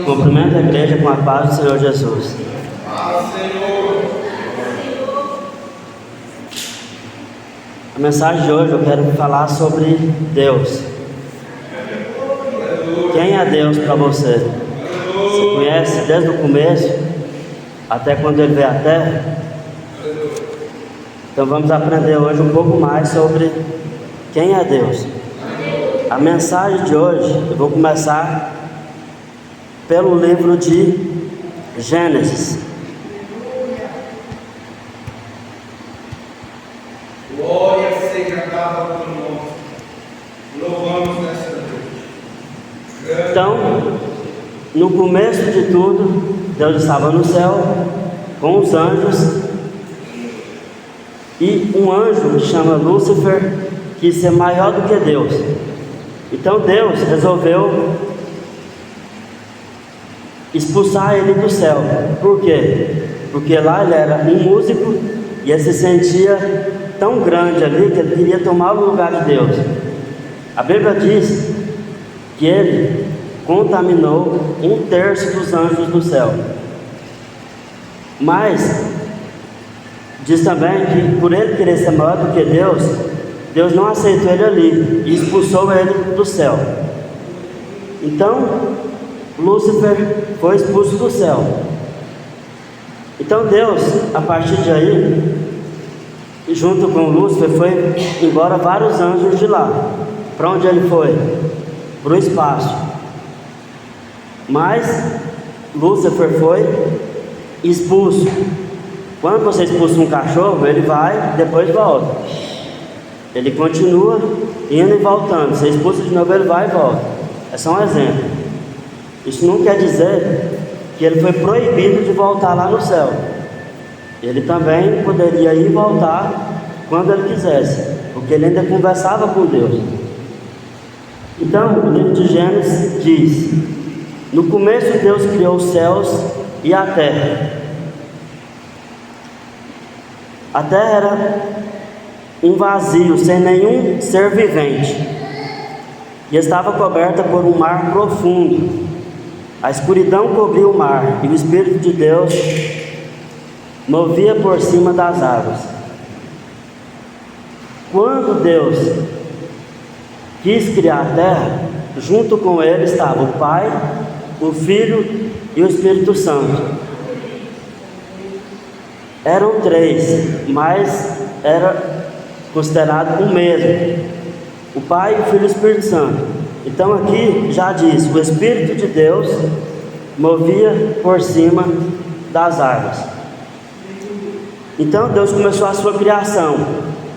Cumprimento a igreja com a paz do Senhor Jesus. A mensagem de hoje eu quero falar sobre Deus. Quem é Deus para você? Você conhece desde o começo até quando Ele veio à Terra? Então vamos aprender hoje um pouco mais sobre quem é Deus. A mensagem de hoje eu vou começar pelo livro de Gênesis. Glória seja dada por nós. Louvamos nessa noite. Então, no começo de tudo, Deus estava no céu com os anjos, e um anjo que chama Lúcifer quis ser maior do que Deus. Então Deus resolveu expulsar ele do céu. Por quê? Porque lá ele era um músico e ele se sentia tão grande ali que ele queria tomar o lugar de Deus. A Bíblia diz que ele contaminou 1/3 dos anjos do céu. Mas diz também que por ele querer ser maior do que Deus, Deus não aceitou ele ali e expulsou ele do céu. Então Lúcifer foi expulso do céu. Então Deus, a partir de aí, junto com Lúcifer, foi embora vários anjos de lá. Para onde ele foi? Para o espaço. Mas Lúcifer foi expulso. Quando você expulsa um cachorro, ele vai, depois volta. Ele continua indo e voltando. Você expulsa de novo, ele vai e volta. É só um exemplo. Isso não quer dizer que ele foi proibido de voltar lá no céu. Ele também poderia ir e voltar quando ele quisesse, porque ele ainda conversava com Deus. Então, o livro de Gênesis diz: no começo Deus criou os céus e a terra. A terra era um vazio, sem nenhum ser vivente, e estava coberta por um mar profundo. A escuridão cobria o mar, e o Espírito de Deus movia por cima das águas. Quando Deus quis criar a terra, junto com ele estava o Pai, o Filho e o Espírito Santo. Eram 3, mas era considerado o mesmo: o Pai, o Filho e o Espírito Santo. Então aqui já diz: o Espírito de Deus movia por cima das águas. Então Deus começou a sua criação.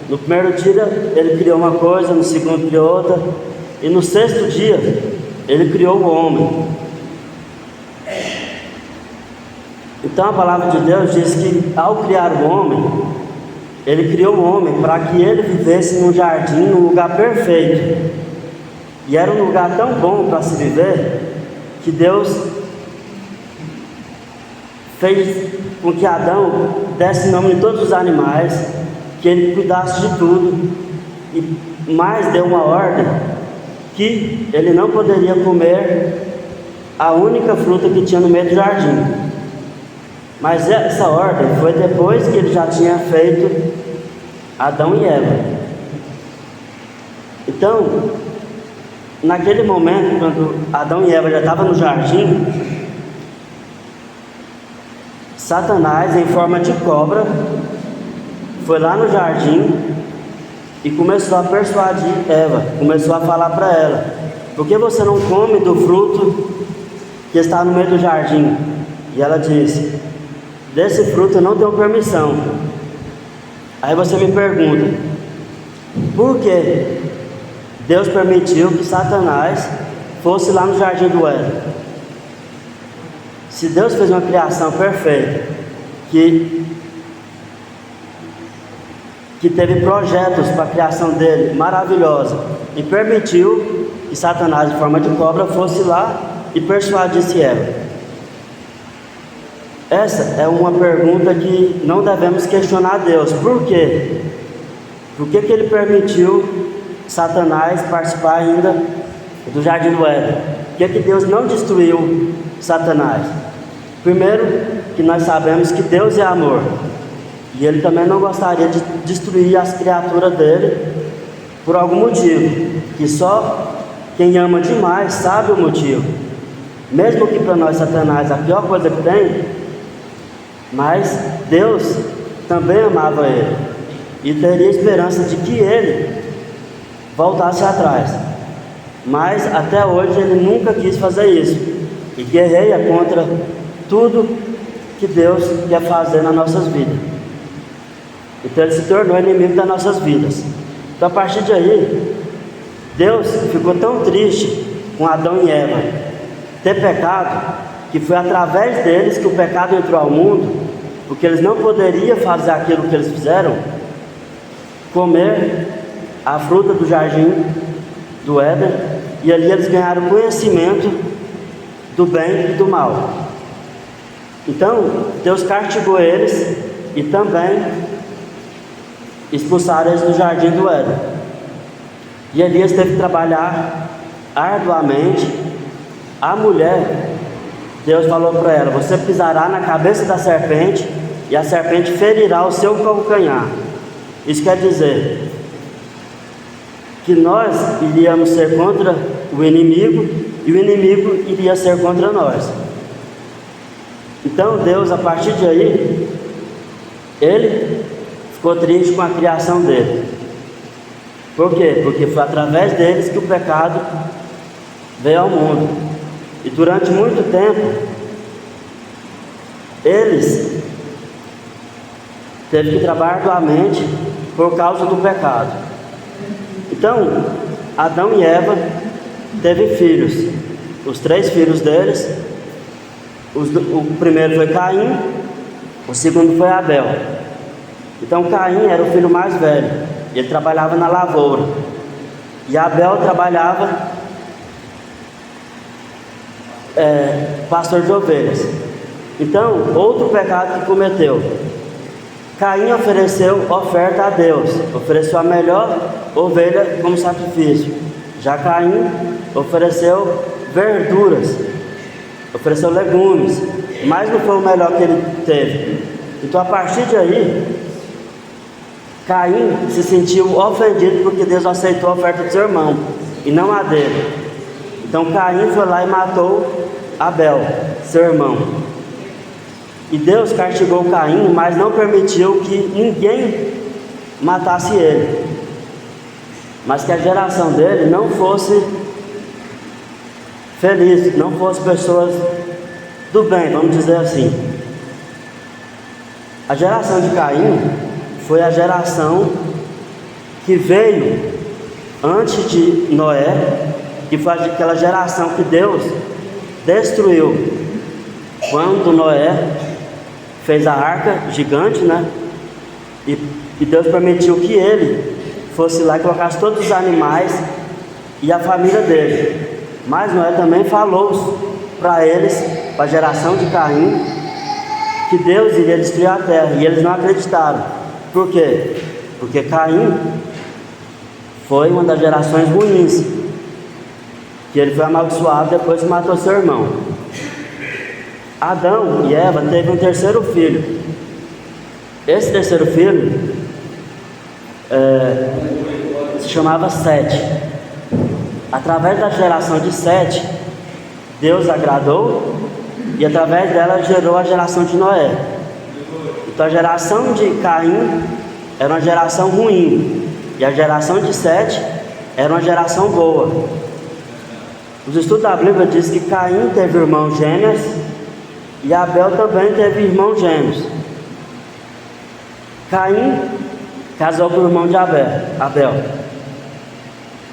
No primeiro dia ele criou uma coisa, no segundo criou outra, e no 6º dia ele criou o homem. Então a palavra de Deus diz que ao criar o homem, ele criou o homem para que ele vivesse num jardim, num lugar perfeito. E era um lugar tão bom para se viver, que Deus fez com que Adão desse nome em todos os animais, que ele cuidasse de tudo, e mais deu uma ordem que ele não poderia comer a única fruta que tinha no meio do jardim. Mas essa ordem foi depois que ele já tinha feito Adão e Eva. Então, naquele momento, quando Adão e Eva já estavam no jardim, Satanás, em forma de cobra, foi lá no jardim e começou a persuadir Eva, começou a falar para ela: por que você não come do fruto que está no meio do jardim? E ela disse: desse fruto eu não tenho permissão. Aí você me pergunta: por que Deus permitiu que Satanás fosse lá no jardim do Éden? Se Deus fez uma criação perfeita, que teve projetos para a criação dele maravilhosa, e permitiu que Satanás, em forma de cobra, fosse lá e persuadisse Eva. Essa é uma pergunta que não devemos questionar a Deus. Por quê? Por que ele permitiu Satanás participar ainda do jardim do Éden? Por que Deus não destruiu Satanás? Primeiro, que nós sabemos que Deus é amor, e Ele também não gostaria de destruir as criaturas dele por algum motivo, que só quem ama demais sabe o motivo. Mesmo que para nós Satanás a pior coisa que tem, mas Deus também amava ele e teria esperança de que ele voltasse atrás. Mas até hoje ele nunca quis fazer isso e guerreia contra tudo que Deus quer fazer nas nossas vidas. Então ele se tornou inimigo das nossas vidas. Então a partir de aí, Deus ficou tão triste com Adão e Eva ter pecado, que foi através deles que o pecado entrou ao mundo, porque eles não poderiam fazer aquilo que eles fizeram, comer a fruta do jardim do Éden, e ali eles ganharam conhecimento do bem e do mal. Então Deus castigou eles e também expulsaram eles do jardim do Éden. E Elias teve que trabalhar arduamente. A mulher, Deus falou para ela: você pisará na cabeça da serpente e a serpente ferirá o seu calcanhar. Isso quer dizer que nós iríamos ser contra o inimigo e o inimigo iria ser contra nós. Então Deus, a partir de aí, Ele ficou triste com a criação dele. Por quê? Porque foi através deles que o pecado veio ao mundo. E durante muito tempo, eles teve que trabalhar arduamente por causa do pecado. Então, Adão e Eva teve filhos. Os 3 filhos deles, o primeiro foi Caim, o segundo foi Abel. Então Caim era o filho mais velho, ele trabalhava na lavoura, e Abel trabalhava pastor de ovelhas. Então, outro pecado que cometeu: Caim ofereceu oferta a Deus, ofereceu a melhor ovelha como sacrifício. Já Caim ofereceu verduras, ofereceu legumes, mas não foi o melhor que ele teve. Então, a partir de aí, Caim se sentiu ofendido porque Deus aceitou a oferta do seu irmão e não a dele. Então Caim foi lá e matou Abel, seu irmão. E Deus castigou Caim, mas não permitiu que ninguém matasse ele, mas que a geração dele não fosse feliz, não fosse pessoas do bem, vamos dizer assim. A geração de Caim foi a geração que veio antes de Noé, que foi aquela geração que Deus destruiu quando Noé fez a arca gigante, né? E Deus permitiu que ele fosse lá e colocasse todos os animais e a família dele. Mas Noé também falou para eles, para a geração de Caim, que Deus iria destruir a terra, e eles não acreditaram. Por quê? Porque Caim foi uma das gerações ruins, que ele foi amaldiçoado depois que matou seu irmão. Adão e Eva teve um terceiro filho. Esse terceiro filho se chamava Sete. Através da geração de Sete, Deus agradou, e através dela gerou a geração de Noé. Então a geração de Caim era uma geração ruim, e a geração de Sete era uma geração boa. Os estudos da Bíblia dizem que Caim teve irmãos gêmeos e Abel também teve irmãos gêmeos. Caim casou com o irmão de Abel,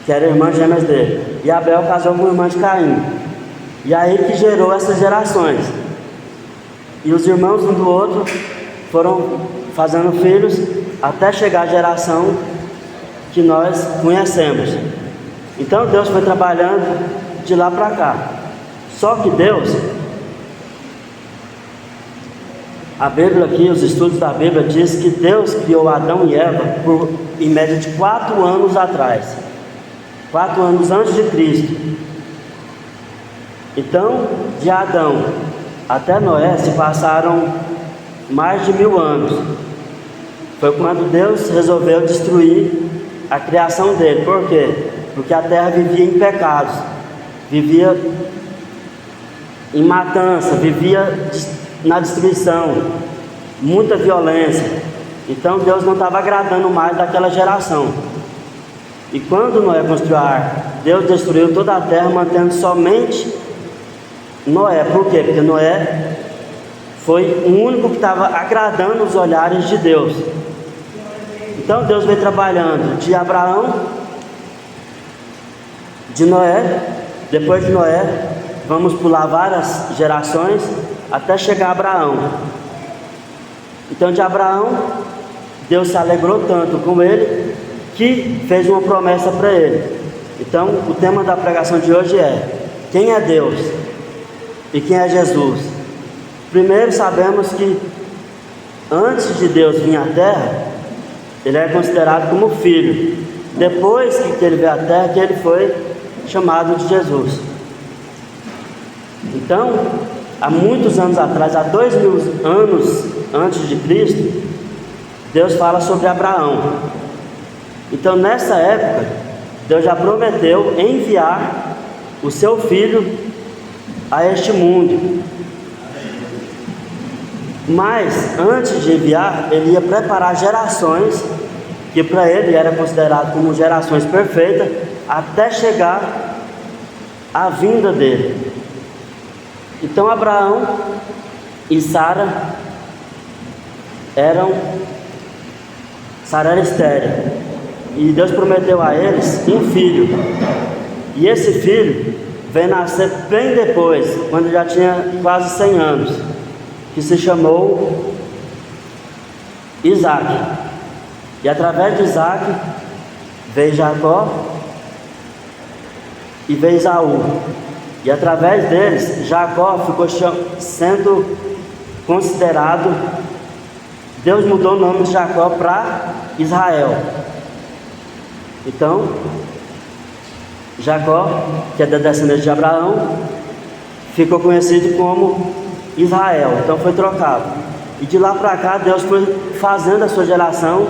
que era irmã gêmeas dele, e Abel casou com o irmão de Caim. E aí que gerou essas gerações. E os irmãos um do outro foram fazendo filhos até chegar à geração que nós conhecemos. Então Deus foi trabalhando de lá para cá. Só que Deus, a Bíblia aqui, os estudos da Bíblia diz que Deus criou Adão e Eva por em média de 4 anos atrás, 4 anos antes de Cristo. Então, de Adão até Noé se passaram mais de 1000 anos. Foi quando Deus resolveu destruir a criação dele. Por quê? Porque a terra vivia em pecados, vivia em matança, vivia na destruição, muita violência. Então Deus não estava agradando mais daquela geração. E quando Noé construiu a arca, Deus destruiu toda a terra, mantendo somente Noé. Por quê? Porque Noé foi o único que estava agradando os olhares de Deus. Então Deus veio trabalhando de Abraão, de Noé. Depois de Noé, vamos pular várias gerações até chegar a Abraão. Então de Abraão, Deus se alegrou tanto com ele que fez uma promessa para ele. Então o tema da pregação de hoje é: quem é Deus e quem é Jesus? Primeiro, sabemos que antes de Deus vir à terra, ele é considerado como filho. Depois que ele veio à terra, que ele foi chamado de Jesus. Então, há muitos anos atrás, há 2000 anos antes de Cristo, Deus fala sobre Abraão. Então, nessa época, Deus já prometeu enviar o seu filho a este mundo. Mas, antes de enviar, ele ia preparar gerações, que para ele era considerado como gerações perfeitas, até chegar à vinda dele. Então, Abraão e Sara era estéril. E Deus prometeu a eles um filho. E esse filho veio nascer bem depois, quando já tinha quase 100 anos, que se chamou Isaac. E através de Isaac veio Jacó e veio Esaú. E através deles, Jacó ficou sendo considerado, Deus mudou o nome de Jacó para Israel. Então, Jacó, que é da descendência de Abraão, ficou conhecido como Israel. Então foi trocado. E de lá para cá, Deus foi fazendo a sua geração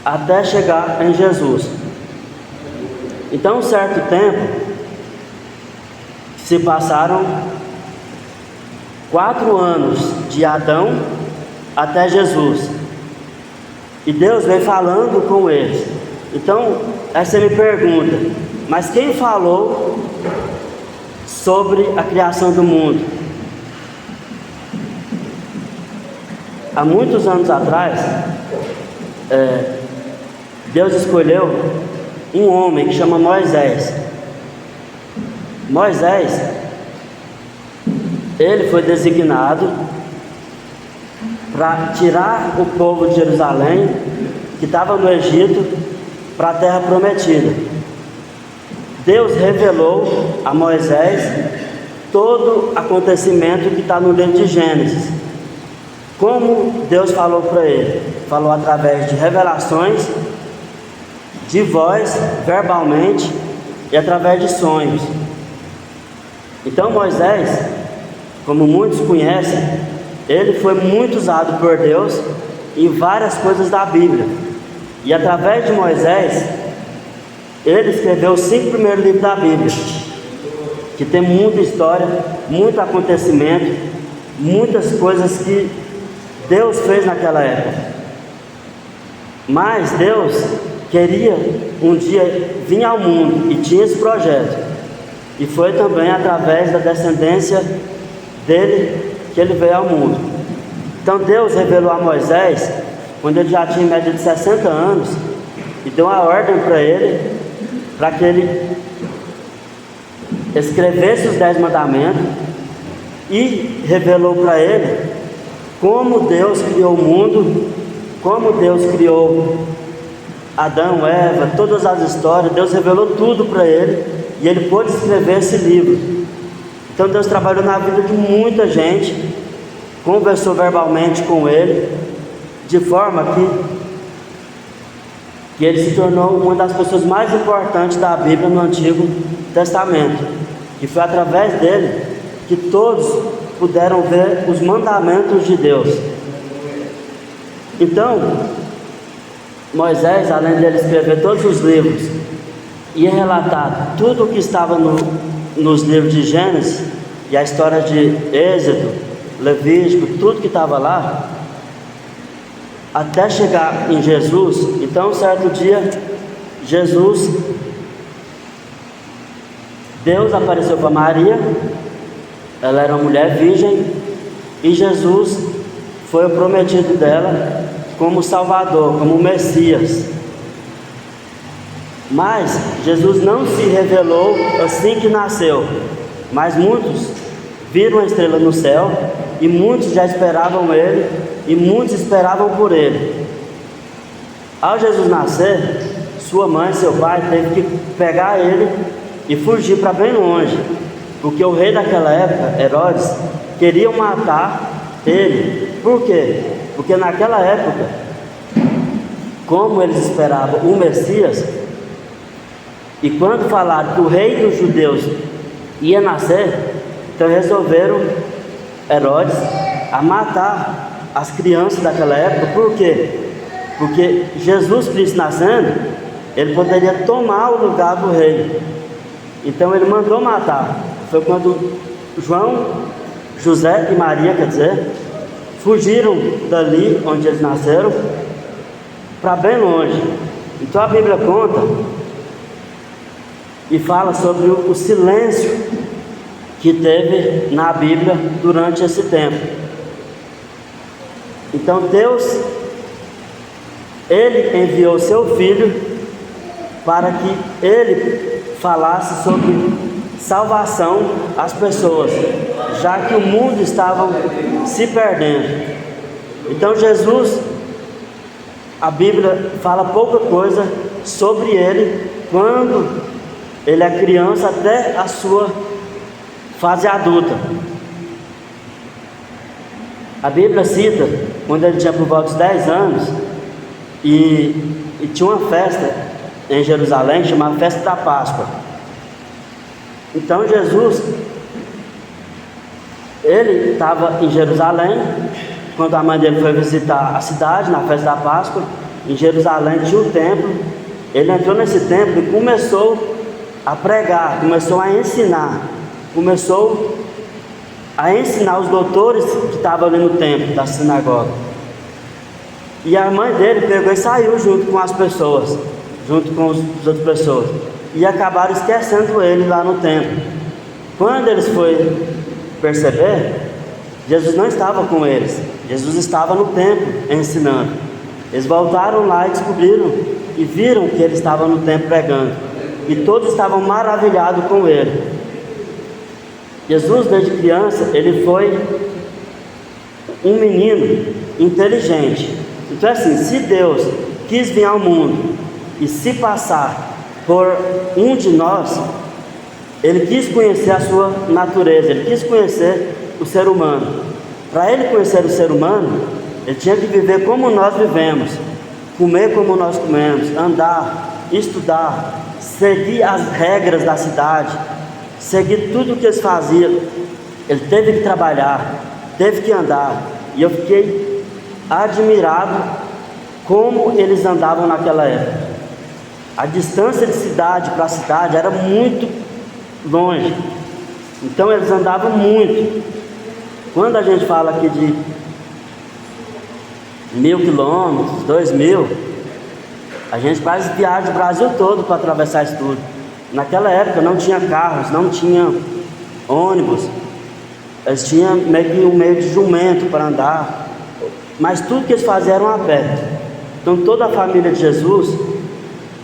até chegar em Jesus. Então, um certo tempo, se passaram 4 anos de Adão até Jesus. E Deus veio falando com eles. Então, aí você me pergunta: mas quem falou sobre a criação do mundo? Há muitos anos atrás, Deus escolheu um homem que chama Moisés. Moisés, ele foi designado para tirar o povo de Jerusalém, que estava no Egito, para a terra prometida. Deus revelou a Moisés todo acontecimento que está no livro de Gênesis. Como Deus falou para ele? Falou através de revelações, de voz, verbalmente, e através de sonhos. Então Moisés, como muitos conhecem, ele foi muito usado por Deus em várias coisas da Bíblia. E através de Moisés, ele escreveu os 5 primeiros livros da Bíblia, que tem muita história, muito acontecimento, muitas coisas que Deus fez naquela época. Mas Deus queria um dia vir ao mundo e tinha esse projeto. E foi também através da descendência dele que ele veio ao mundo. Então Deus revelou a Moisés, quando ele já tinha em média de 60 anos, e deu uma ordem para ele, para que ele escrevesse os 10 mandamentos, e revelou para ele como Deus criou o mundo, como Deus criou Adão, Eva, todas as histórias. Deus revelou tudo para ele, e ele pôde escrever esse livro. Então Deus trabalhou na vida de muita gente, conversou verbalmente com ele, de forma que ele se tornou uma das pessoas mais importantes da Bíblia no Antigo Testamento. que foi através dele que todos puderam ver os mandamentos de Deus. Então, Moisés, além de ele escrever todos os livros e relatar tudo o que estava nos livros de Gênesis e a história de Êxodo, Levítico, tudo que estava lá, até chegar em Jesus. Então, certo dia, Deus apareceu para Maria, ela era uma mulher virgem, e Jesus foi o prometido dela como Salvador, como Messias. Mas Jesus não se revelou assim que nasceu, mas muitos viram a estrela no céu, e muitos já esperavam ele, e muitos esperavam por ele. Ao Jesus nascer, sua mãe e seu pai teve que pegar ele e fugir para bem longe, porque o rei daquela época, Herodes, queria matar ele. Por quê? Porque naquela época, como eles esperavam o Messias, e quando falaram que o rei dos judeus ia nascer, então resolveram Herodes a matar as crianças daquela época. Por quê? Porque Jesus Cristo nascendo, ele poderia tomar o lugar do rei. Então ele mandou matar. Foi quando João, José e Maria, fugiram dali onde eles nasceram para bem longe. Então a Bíblia conta e fala sobre o silêncio que teve na Bíblia durante esse tempo. Então Deus, ele enviou seu filho para que ele falasse sobre salvação às pessoas, já que o mundo estava se perdendo. Então Jesus, a Bíblia fala pouca coisa sobre ele quando ele é criança até a sua fase adulta. A Bíblia cita quando ele tinha por volta de 10 anos e tinha uma festa em Jerusalém chamada Festa da Páscoa. Então Jesus, ele estava em Jerusalém quando a mãe dele foi visitar a cidade na Festa da Páscoa. Em Jerusalém tinha um templo. Ele entrou nesse templo e começou a pregar, começou a ensinar, começou a ensinar os doutores que estavam ali no templo da sinagoga. E a mãe dele pegou e saiu junto com as pessoas, junto com as outras pessoas, e acabaram esquecendo ele lá no templo. Quando eles foram perceber, Jesus não estava com eles, Jesus estava no templo ensinando. Eles voltaram lá e descobriram e viram que ele estava no templo pregando, e todos estavam maravilhados com ele. Jesus, desde criança, ele foi um menino inteligente. Então assim, se Deus quis vir ao mundo e se passar por um de nós, ele quis conhecer a sua natureza, ele quis conhecer o ser humano. Para ele conhecer o ser humano, ele tinha que viver como nós vivemos, comer como nós comemos, andar, estudar, seguir as regras da cidade, seguir tudo o que eles faziam. Ele teve que trabalhar, teve que andar, e eu fiquei admirado como eles andavam naquela época. A distância de cidade para cidade era muito longe, então eles andavam muito. Quando a gente fala aqui de 1.000 quilômetros, 2.000, a gente faz viagem o Brasil todo para atravessar isso tudo. Naquela época não tinha carros, não tinha ônibus, eles tinham meio que um meio de jumento para andar, mas tudo que eles faziam era a pé. Então toda a família de Jesus,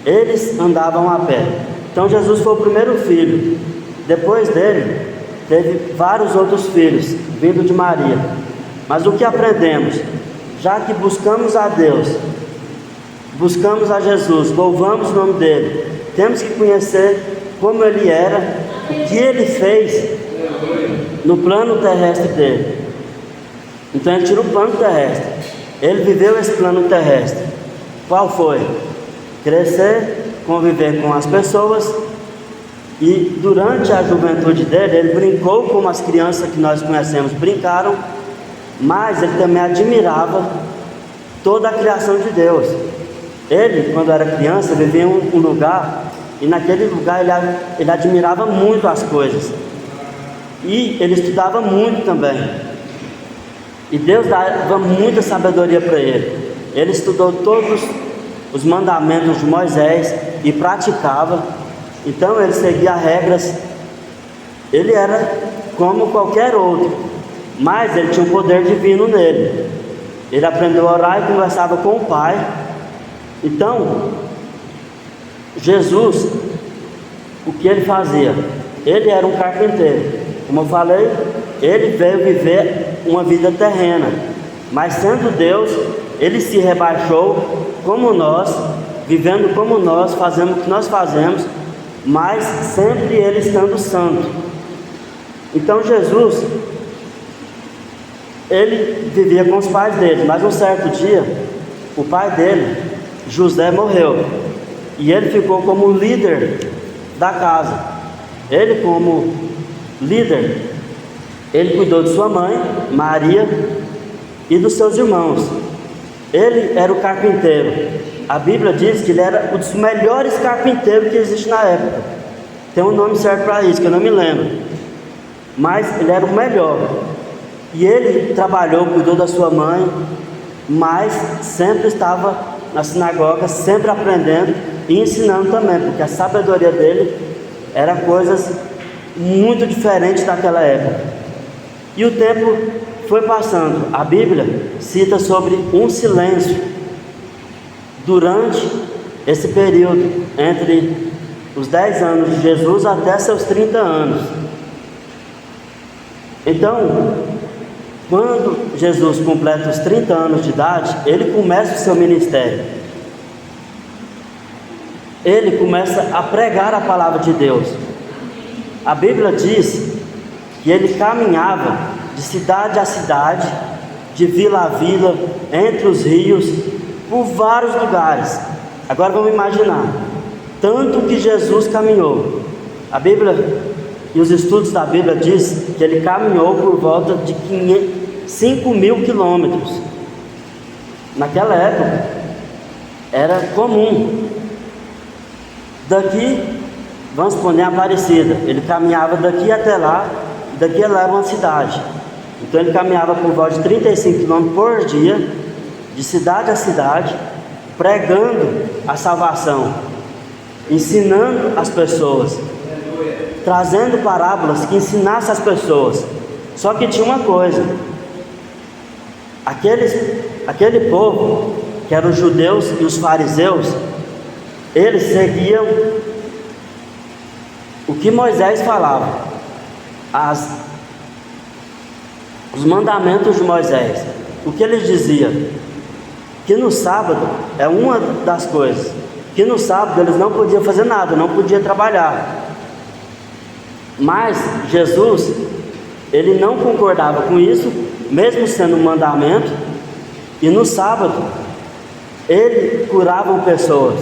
eles andavam a pé. Então Jesus foi o primeiro filho. Depois dele, teve vários outros filhos, vindo de Maria. Mas o que aprendemos? Já que buscamos a Deus, buscamos a Jesus, louvamos o nome dele, temos que conhecer como ele era, o que ele fez no plano terrestre dele. Então ele tirou o plano terrestre, ele viveu esse plano terrestre. Qual foi? Crescer, conviver com as pessoas, E durante a juventude dele, ele brincou como as crianças que nós conhecemos brincaram, mas ele também admirava toda a criação de Deus. Ele, quando era criança, vivia em um lugar, e naquele lugar ele admirava muito as coisas. E ele estudava muito também. E Deus dava muita sabedoria para ele. Ele estudou todos os mandamentos de Moisés e praticava. Então ele seguia regras. Ele era como qualquer outro, mas ele tinha um poder divino nele. Ele aprendeu a orar e conversava com o Pai. Então, Jesus, o que ele fazia? Ele era um carpinteiro. Como eu falei, ele veio viver uma vida terrena, mas sendo Deus, ele se rebaixou como nós, vivendo como nós, fazendo o que nós fazemos, mas sempre ele estando santo. Então Jesus, ele vivia com os pais dele, mas um certo dia, o pai dele, José, morreu, e ele ficou como líder da casa. Ele, como líder, ele cuidou de sua mãe, Maria, e dos seus irmãos. Ele era o carpinteiro. A Bíblia diz que ele era um dos melhores carpinteiros que existe na época. Tem um nome certo para isso, que eu não me lembro, mas ele era o melhor. E ele trabalhou, cuidou da sua mãe, mas sempre estava na sinagoga, sempre aprendendo e ensinando também, porque a sabedoria dele era coisas muito diferentes daquela época. E o tempo foi passando. A Bíblia cita sobre um silêncio durante esse período, entre os 10 anos de Jesus até seus 30 anos. Então, quando Jesus completa os 30 anos de idade, ele começa o seu ministério. Ele começa a pregar a palavra de Deus. A Bíblia diz que ele caminhava de cidade a cidade, de vila a vila, entre os rios, por vários lugares. Agora vamos imaginar, tanto que Jesus caminhou. A Bíblia e os estudos da Bíblia diz que ele caminhou por volta de 5.000 quilômetros. Naquela época era comum. Daqui, vamos supor, Aparecida, ele caminhava daqui até lá, e daqui a lá era uma cidade. Então ele caminhava por volta de 35 quilômetros por dia, de cidade a cidade, pregando a salvação, ensinando as pessoas, trazendo parábolas que ensinassem as pessoas. Só que tinha uma coisa: aquele povo, que eram os judeus e os fariseus, eles seguiam o que Moisés falava, os mandamentos de Moisés. O que eles diziam? Que no sábado, é uma das coisas, que no sábado eles não podiam fazer nada, não podiam trabalhar. Mas Jesus, ele não concordava com isso, mesmo sendo um mandamento, e no sábado ele curava pessoas,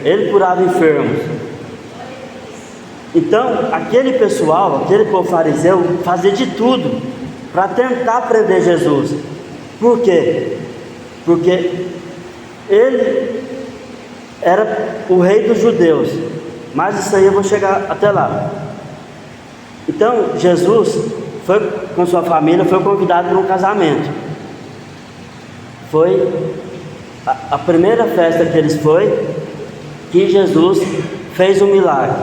ele curava enfermos. Então aquele pessoal, aquele povo fariseu, fazia de tudo para tentar prender Jesus. Por quê? Porque ele era o rei dos judeus, mas isso aí eu vou chegar até lá. Então Jesus foi com sua família, foi convidado para um casamento. Foi a primeira festa que eles foi, que Jesus fez um milagre.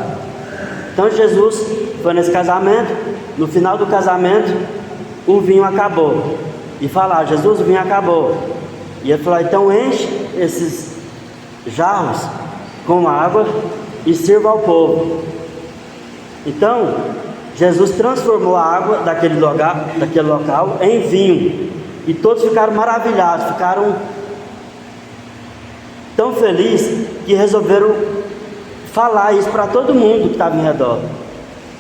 Então Jesus foi nesse casamento. No final do casamento, o vinho acabou. E falaram: Jesus, o vinho acabou. E ele falou: então enche esses jarros com água e sirva ao povo. Então Jesus transformou a água daquele local em vinho, e todos ficaram maravilhados, ficaram tão felizes que resolveram falar isso para todo mundo que estava em redor,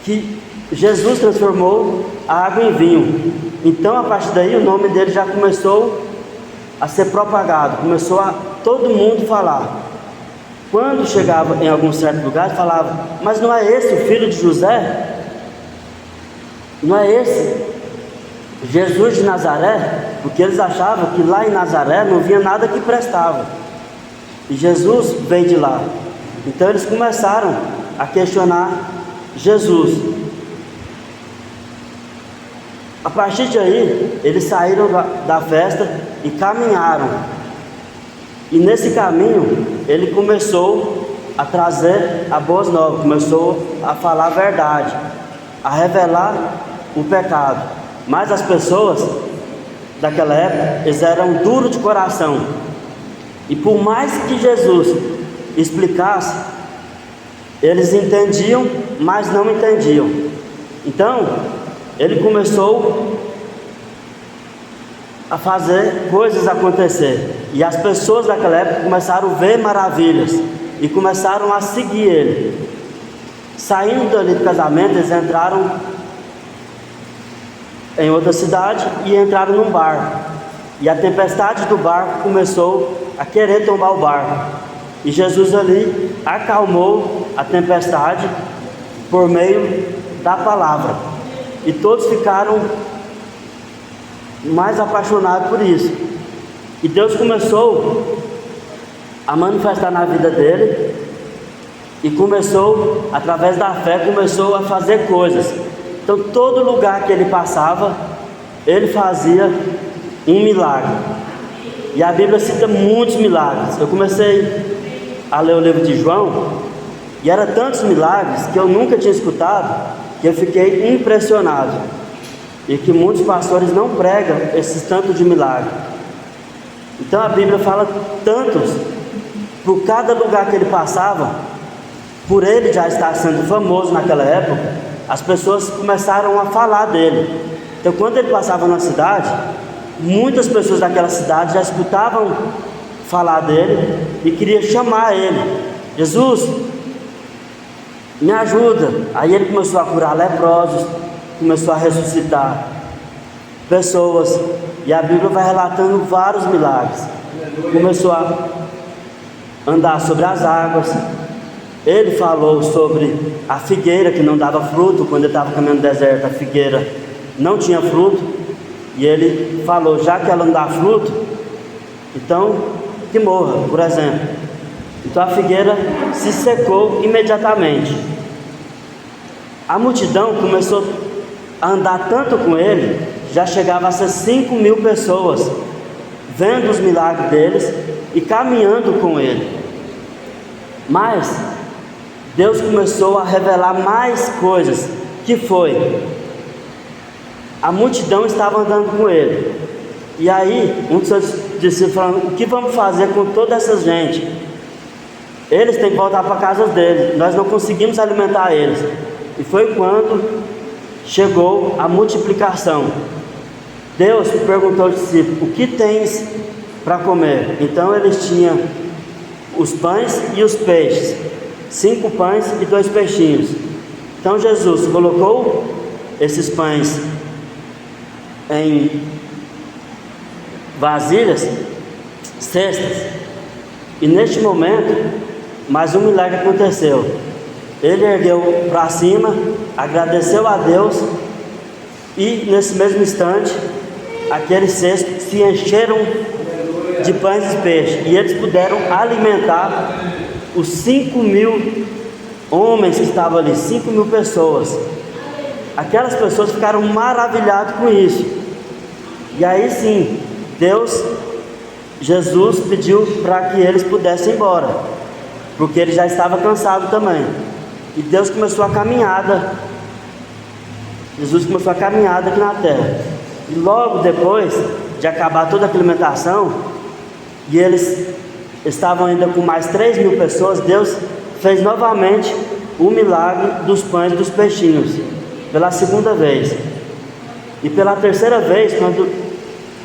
que Jesus transformou a água em vinho. Então a partir daí o nome dele já começou a ser propagado, começou a todo mundo falar. Quando chegava em algum certo lugar, falava: mas não é esse o filho de José? Não é esse Jesus de Nazaré? Porque eles achavam que lá em Nazaré não vinha nada que prestava, e Jesus veio de lá. Então eles começaram a questionar Jesus. A partir de aí, eles saíram da festa e caminharam. E nesse caminho, ele começou a trazer a boas novas, começou a falar a verdade, a revelar o pecado. Mas as pessoas daquela época, eles eram duros de coração. E por mais que Jesus explicasse, eles entendiam, mas não entendiam. Então, ele começou a fazer coisas acontecer. E as pessoas daquela época começaram a ver maravilhas e começaram a seguir ele. Saindo dali do casamento, eles entraram em outra cidade e entraram num barco. E a tempestade do barco começou a querer tombar o barco. E Jesus ali acalmou a tempestade por meio da palavra. E todos ficaram mais apaixonados por isso. E Deus começou a manifestar na vida dele. E começou, através da fé, começou a fazer coisas. Então todo lugar que ele passava, ele fazia um milagre. E a Bíblia cita muitos milagres. Eu comecei a ler o livro de João, e eram tantos milagres que eu nunca tinha escutado, que eu fiquei impressionado. E que muitos pastores não pregam esses tantos de milagres. Então a Bíblia fala tantos, por cada lugar que ele passava, por ele já estar sendo famoso naquela época, as pessoas começaram a falar dele. Então quando ele passava na cidade, muitas pessoas daquela cidade já escutavam falar dele e queriam chamar ele: Jesus, me ajuda. Aí ele começou a curar leprosos, começou a ressuscitar pessoas, e a Bíblia vai relatando vários milagres. Começou a andar sobre as águas. Ele falou sobre a figueira que não dava fruto. Quando ele estava caminhando no deserto, a figueira não tinha fruto, e ele falou: já que ela não dá fruto, então que morra, por exemplo. Então a figueira se secou imediatamente. A multidão começou a andar tanto com ele, já chegava a ser 5.000 pessoas, vendo os milagres deles e caminhando com ele. Mas Deus começou a revelar mais coisas, que foi: a multidão estava andando com ele. E aí um dos seus discípulos falando: o que vamos fazer com toda essa gente? Eles têm que voltar para casa deles, nós não conseguimos alimentar eles. E foi quando chegou a multiplicação. Deus perguntou aos discípulos: o que tens para comer? Então eles tinham os pães e os peixes, 5 pães e 2 peixinhos. Então Jesus colocou esses pães em vasilhas, cestas, e neste momento mais um milagre aconteceu. Ele ergueu para cima, agradeceu a Deus, e nesse mesmo instante aqueles cestos se encheram de pães e peixes, e eles puderam alimentar os 5.000 homens que estavam ali, 5.000 pessoas. Aquelas pessoas ficaram maravilhadas com isso. E aí sim, Jesus pediu para que eles pudessem ir embora, porque ele já estava cansado também. E Deus começou a caminhada. Jesus começou a caminhada aqui na terra. E logo depois de acabar toda a alimentação, e eles estavam ainda com mais 3.000 pessoas, Deus fez novamente o milagre dos pães e dos peixinhos, pela segunda vez. E pela terceira vez, quando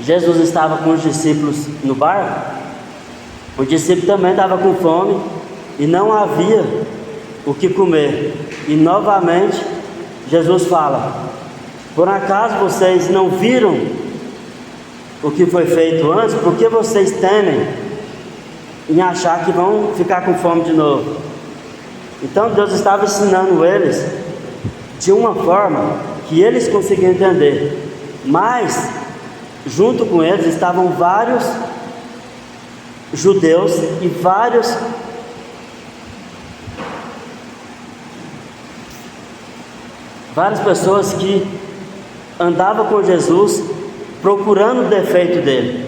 Jesus estava com os discípulos no barco, o discípulo também estava com fome e não havia o que comer. E novamente Jesus fala: por acaso vocês não viram o que foi feito antes? Por que vocês temem em achar que vão ficar com fome de novo. Então Deus estava ensinando eles de uma forma que eles conseguiam entender. Mas junto com eles estavam vários judeus e várias pessoas que andavam com Jesus procurando o defeito dele.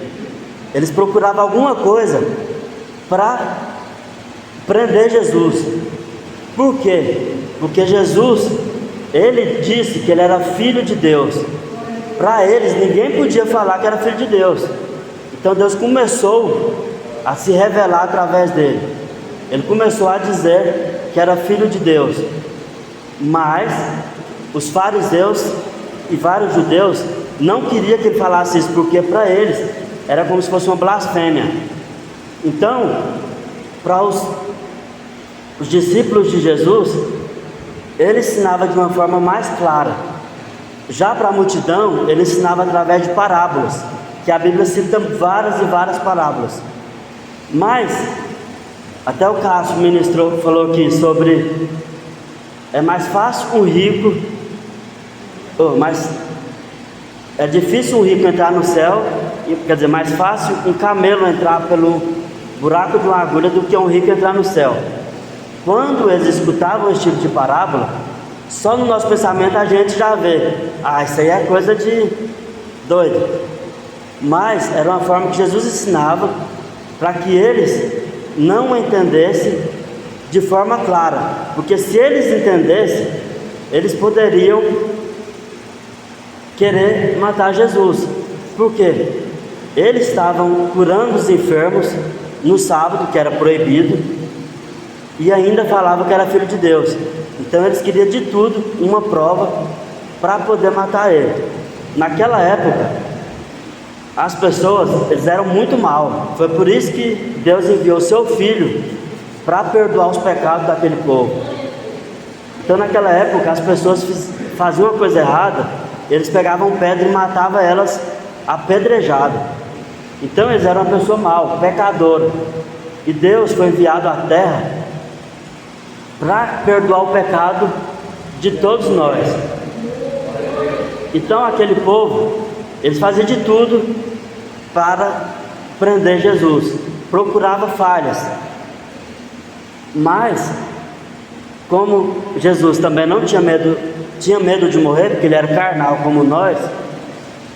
Eles procuravam alguma coisa para prender Jesus. Por quê? Porque Jesus, ele disse que ele era filho de Deus. Para eles, ninguém podia falar que era filho de Deus. Então Deus começou a se revelar através dele. Ele começou a dizer que era filho de Deus. Mas os fariseus e vários judeus não queriam que ele falasse isso, porque para eles era como se fosse uma blasfêmia. Então, para os discípulos de Jesus, ele ensinava de uma forma mais clara. Já para a multidão, ele ensinava através de parábolas, que a Bíblia cita várias e várias parábolas. Mas, até o Cássio ministrou, falou aqui sobre, é mais fácil um rico, mas é difícil um rico entrar no céu, quer dizer, mais fácil um camelo entrar pelo buraco de uma agulha do que um rico entrar no céu. Quando eles escutavam esse tipo de parábola, só no nosso pensamento a gente já vê, isso aí é coisa de doido. Mas era uma forma que Jesus ensinava para que eles não entendessem de forma clara, porque se eles entendessem, eles poderiam querer matar Jesus. Por quê? Eles estavam curando os enfermos no sábado, que era proibido, e ainda falavam que era filho de Deus. Então eles queriam de tudo uma prova para poder matar ele. Naquela época, as pessoas, eles eram muito mal. Foi por isso que Deus enviou seu filho para perdoar os pecados daquele povo. Então naquela época as pessoas faziam uma coisa errada, eles pegavam pedra e matavam elas apedrejado. Então eles eram uma pessoa mal, pecadora. E Deus foi enviado à terra para perdoar o pecado de todos nós. Então aquele povo, eles faziam de tudo para prender Jesus, procurava falhas. Mas como Jesus também não tinha medo de morrer, porque ele era carnal como nós,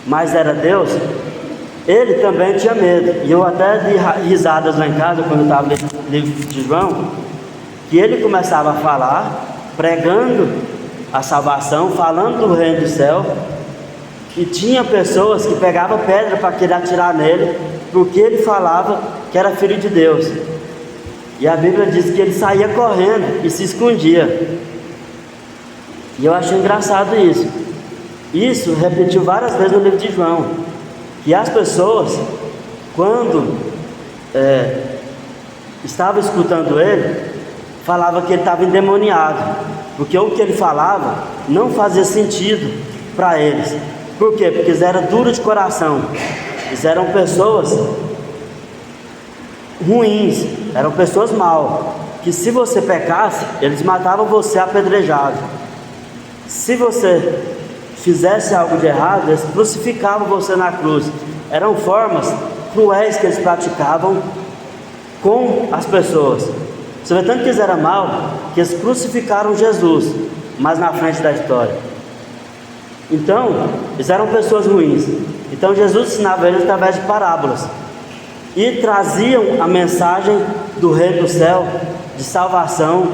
mas era Deus, ele também tinha medo. E eu até dei risadas lá em casa quando eu estava lendo o livro de João, que ele começava a falar, pregando a salvação, falando do reino do céu, e tinha pessoas que pegavam pedra para querer atirar nele, porque ele falava que era filho de Deus. E a Bíblia diz que ele saía correndo e se escondia. E eu achei engraçado isso. Isso repetiu várias vezes no livro de João, que as pessoas, quando estavam escutando ele, falavam que ele estava endemoniado, porque o que ele falava não fazia sentido para eles. Por quê? Porque eles eram duros de coração, eles eram pessoas ruins, eram pessoas mal, que se você pecasse, eles matavam você apedrejado. Se você fizesse algo de errado, eles crucificavam você na cruz. Eram formas cruéis que eles praticavam com as pessoas. Você vê tanto que eles eram mal, que eles crucificaram Jesus, mas na frente da história. Então, eles eram pessoas ruins. Então Jesus ensinava eles através de parábolas, e traziam a mensagem do reino do céu, de salvação,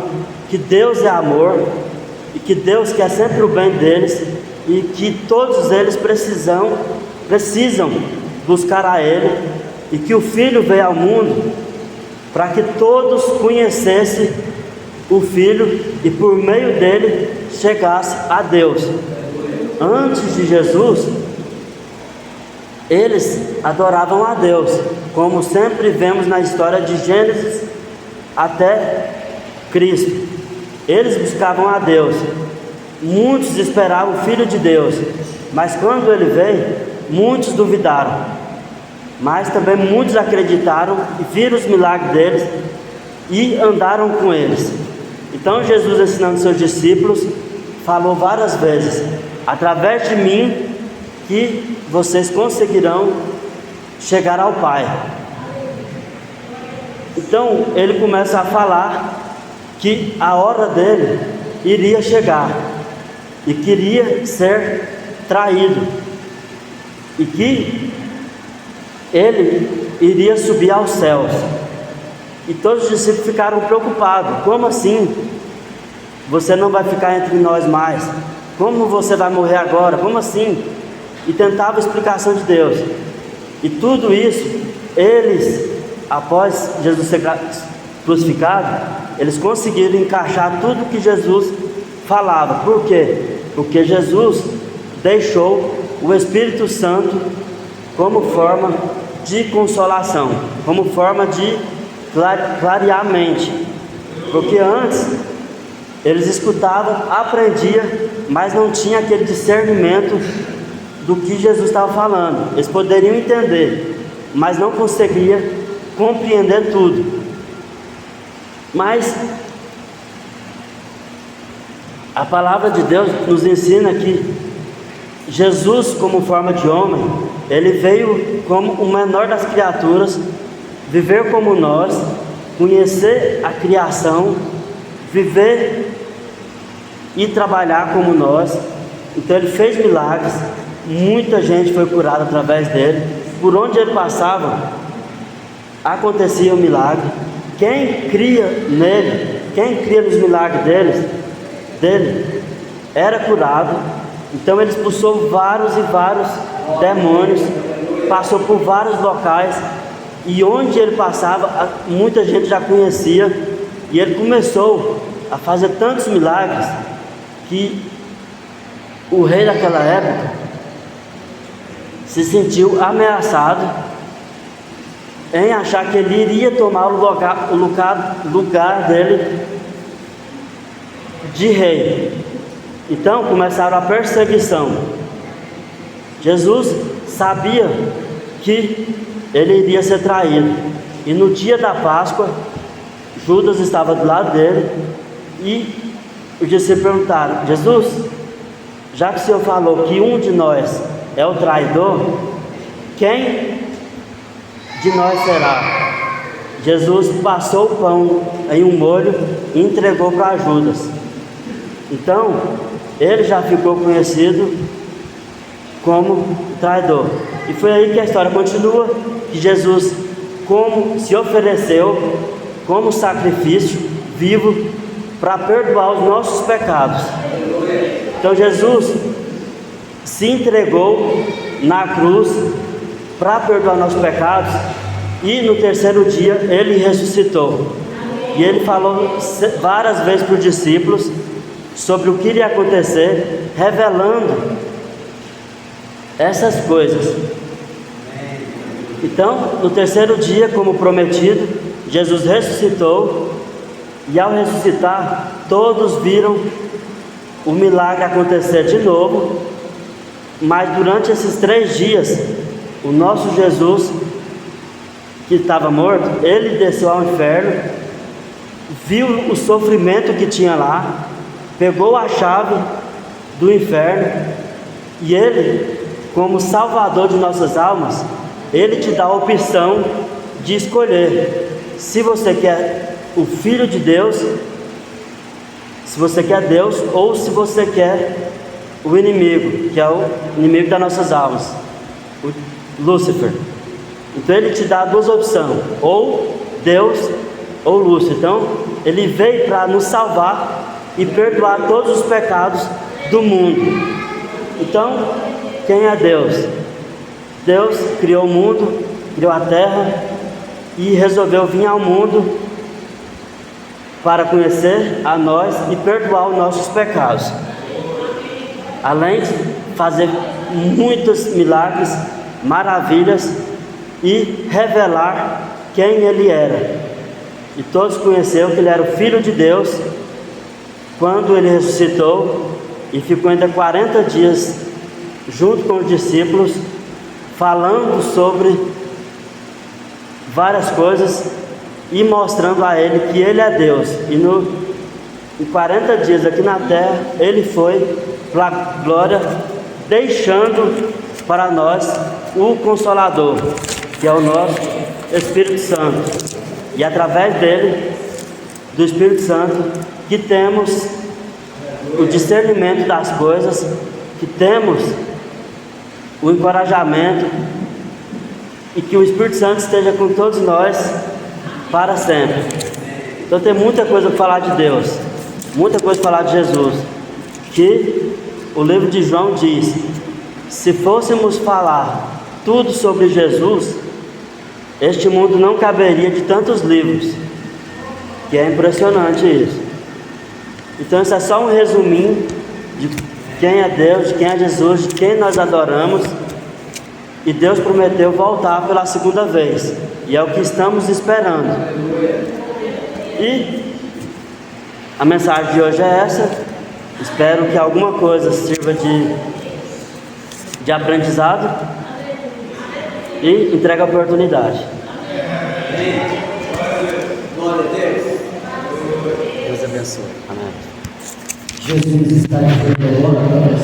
que Deus é amor, e que Deus quer sempre o bem deles, e que todos eles precisam buscar a Ele, e que o Filho veio ao mundo para que todos conhecessem o Filho e por meio dele chegasse a Deus. Antes de Jesus, eles adoravam a Deus, como sempre vemos na história de Gênesis até Cristo. Eles buscavam a Deus. Muitos esperavam o Filho de Deus, mas quando ele veio, muitos duvidaram. mas também muitos acreditaram e viram os milagres deles e andaram com eles. Então Jesus, ensinando seus discípulos, falou várias vezes: através de mim que vocês conseguirão chegar ao Pai. Então ele começa a falar que a hora dele iria chegar e queria ser traído, e que ele iria subir aos céus. E todos os discípulos ficaram preocupados: como assim? Você não vai ficar entre nós mais? Como você vai morrer agora? Como assim? E tentavam explicação de Deus. E tudo isso, eles, após Jesus ser crucificado, eles conseguiram encaixar tudo que Jesus falava. Por quê? Porque Jesus deixou o Espírito Santo como forma de consolação, como forma de clarear a mente. Porque antes eles escutavam, aprendiam, mas não tinha aquele discernimento do que Jesus estava falando. Eles poderiam entender, mas não conseguiam compreender tudo. Mas a palavra de Deus nos ensina que Jesus, como forma de homem, ele veio como o menor das criaturas, viver como nós, conhecer a criação, viver e trabalhar como nós. Então ele fez milagres, muita gente foi curada através dele. Por onde ele passava, acontecia um milagre. Quem cria nele, quem cria nos milagres dele, era curado. Então ele expulsou vários e vários demônios, passou por vários locais, e onde ele passava, muita gente já conhecia, e ele começou a fazer tantos milagres que o rei daquela época se sentiu ameaçado em achar que ele iria tomar o lugar dele de rei. Então começaram a perseguição. Jesus sabia que ele iria ser traído, e no dia da Páscoa, Judas estava do lado dele, e os discípulos perguntaram: Jesus, já que o Senhor falou que um de nós é o traidor, quem de nós será? Jesus passou o pão em um molho e entregou para Judas. Então ele já ficou conhecido como traidor. E foi aí que a história continua, que Jesus como se ofereceu como sacrifício vivo para perdoar os nossos pecados. Então Jesus se entregou na cruz para perdoar nossos pecados, e no terceiro dia ele ressuscitou. E ele falou várias vezes para os discípulos sobre o que iria acontecer, revelando essas coisas. Então, no terceiro dia, como prometido, Jesus ressuscitou, e ao ressuscitar, todos viram o milagre acontecer de novo. Mas durante esses 3 dias, o nosso Jesus, que estava morto, ele desceu ao inferno, viu o sofrimento que tinha lá, pegou a chave do inferno, e ele, como salvador de nossas almas, ele te dá a opção de escolher se você quer o Filho de Deus, se você quer Deus, ou se você quer o inimigo, que é o inimigo das nossas almas, o Lúcifer. Então ele te dá 2 opções: ou Deus ou Lúcifer. Então ele veio para nos salvar e perdoar todos os pecados do mundo. Então, quem é Deus? Deus criou o mundo, criou a terra, e resolveu vir ao mundo para conhecer a nós e perdoar os nossos pecados. Além de fazer muitos milagres, maravilhas, e revelar quem ele era. E todos conheceram que ele era o Filho de Deus quando ele ressuscitou, e ficou ainda 40 dias junto com os discípulos, falando sobre várias coisas e mostrando a ele que ele é Deus. E em 40 dias aqui na terra, ele foi para a glória, deixando para nós o Consolador, que é o nosso Espírito Santo. E através dele, do Espírito Santo, que temos o discernimento das coisas, que temos o encorajamento, e que o Espírito Santo esteja com todos nós para sempre. Então tem muita coisa para falar de Deus, muita coisa para falar de Jesus, que o livro de João diz: se fôssemos falar tudo sobre Jesus, este mundo não caberia de tantos livros, que é impressionante isso. Então isso é só um resuminho de quem é Deus, de quem é Jesus, de quem nós adoramos. E Deus prometeu voltar pela segunda vez, e é o que estamos esperando. E a mensagem de hoje é essa. Espero que alguma coisa sirva de aprendizado, e entrega a oportunidade. Glória a Deus. Deus abençoe. Amém. Jesus está dizendo agora.